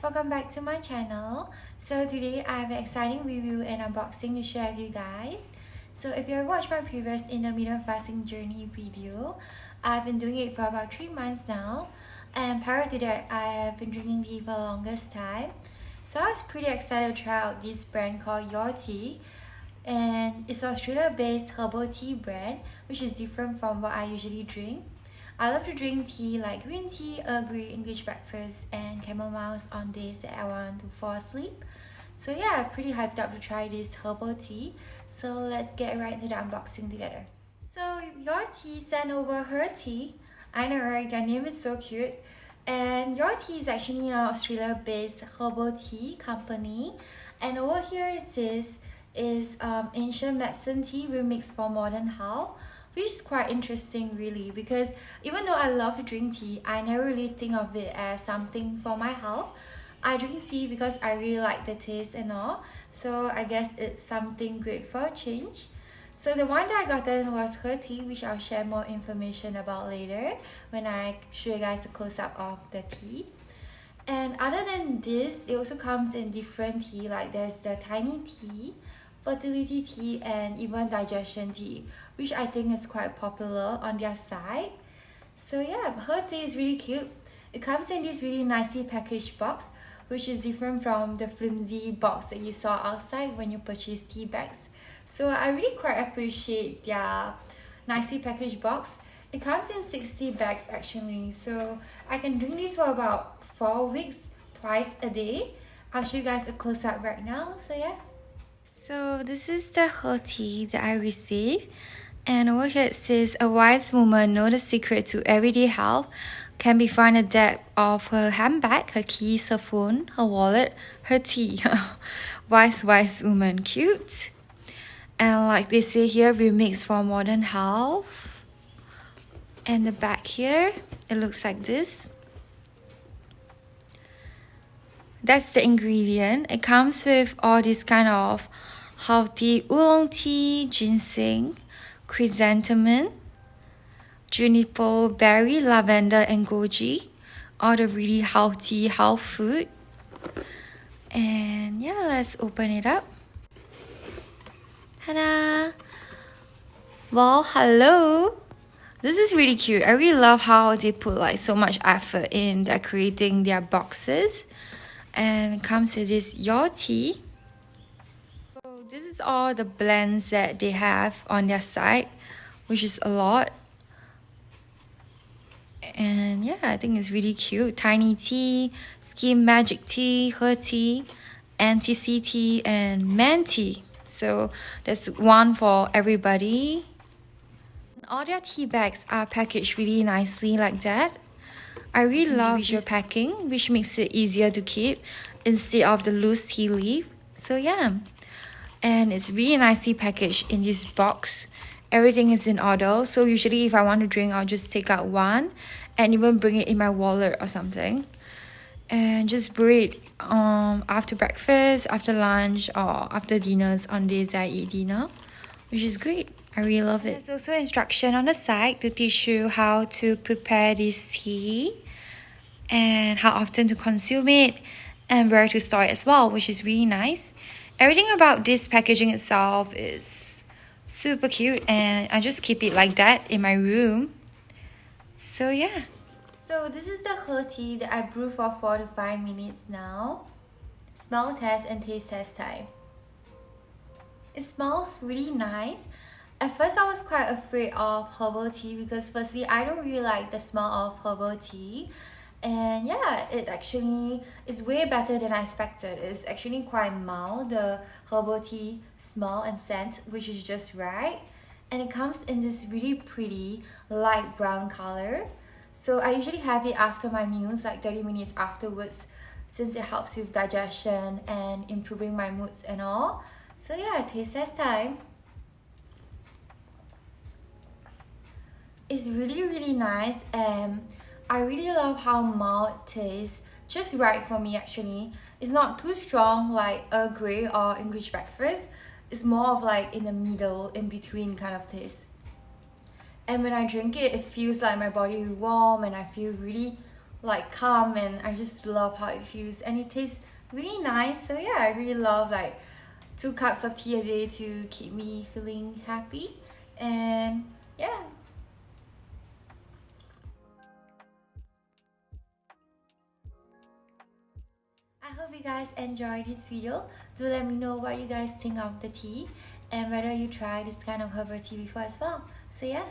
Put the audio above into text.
welcome back to my channel. So today I have an exciting review and unboxing to share with you guys. So if you have watched my previous intermittent fasting journey video, I've been doing it for about 3 months now, and prior to that I have been drinking tea for the longest time. So I was pretty excited to try out this brand called YourTea, and it's an Australia based herbal tea brand which is different from what I usually drink. I love to drink tea like green tea, Earl Grey, English breakfast, and chamomiles on days that I want to fall asleep. So yeah, I'm pretty hyped up to try this herbal tea. So let's get right into the unboxing together. So YourTea sent over her tea. I know, right? Their name is so cute. And YourTea is actually an Australia-based herbal tea company. And over here it says is ancient medicine tea remixed for modern health, which is quite interesting really, because even though I love to drink tea, I never really think of it as something for my health. I drink tea because I really like the taste and all, so I guess it's something great for a change. So the one that I gotten was her tea, which I'll share more information about later when I show you guys a close-up of the tea. And other than this, it also comes in different tea, like there's the tiny tea, fertility tea, and even digestion tea, which I think is quite popular on their side. So yeah, her tea is really cute. It comes in this really nicely packaged box, which is different from the flimsy box that you saw outside when you purchase tea bags. So I really quite appreciate their nicely packaged box. It comes in 60 bags actually, so I can drink this for about 4 weeks, twice a day. I'll show you guys a close-up right now, so yeah. So this is the her tea that I received, and over here it says, a wise woman knows the secret to everyday health can be found in the depth of her handbag, her keys, her phone, her wallet, her tea. wise woman, cute. And like they say here, remix for modern health. And the back here, it looks like this. That's the ingredient. It comes with all these kind of healthy oolong tea, ginseng, chrysanthemum, juniper, berry, lavender, and goji. All the really healthy health food. And yeah, let's open it up. Ta-da! Well, hello! This is really cute. I really love how they put like so much effort in decorating their boxes. And it comes with this YourTea. So this is all the blends that they have on their site, which is a lot. And yeah, I think it's really cute. Tiny tea, skim magic tea, her tea, anti-C tea, and man tea. So there's one for everybody. All their tea bags are packaged really nicely like that. I really love visual packing, which makes it easier to keep instead of the loose tea leaf. So yeah, and it's really nicely packaged in this box. Everything is in order, so usually if I want to drink, I'll just take out one and even bring it in my wallet or something, and just brew it after breakfast, after lunch, or after dinners on days that I eat dinner, which is great. I really love it. There's also instruction on the side to teach you how to prepare this tea and how often to consume it and where to store it as well, which is really nice. Everything about this packaging itself is super cute, and I just keep it like that in my room. So yeah. So this is the her tea that I brewed for 4 to 5 minutes now. Smell test and taste test time. It smells really nice. At first I was quite afraid of herbal tea because firstly I don't really like the smell of herbal tea, and yeah, it actually is way better than I expected. It's actually quite mild, the herbal tea smell and scent, which is just right, and it comes in this really pretty light brown color. So I usually have it after my meals, like 30 minutes afterwards, since it helps with digestion and improving my moods and all. So yeah, taste test time. It's really nice, and I really love how mild it tastes, just right for me actually. It's not too strong like Earl Grey or English breakfast. It's more of like in the middle, in between kind of taste. And when I drink it, it feels like my body is warm and I feel really like calm, and I just love how it feels, and it tastes really nice. So yeah, I really love like 2 cups of tea a day to keep me feeling happy. And yeah. I hope you guys enjoyed this video. Do let me know what you guys think of the tea and whether you tried this kind of herbal tea before as well. So yeah.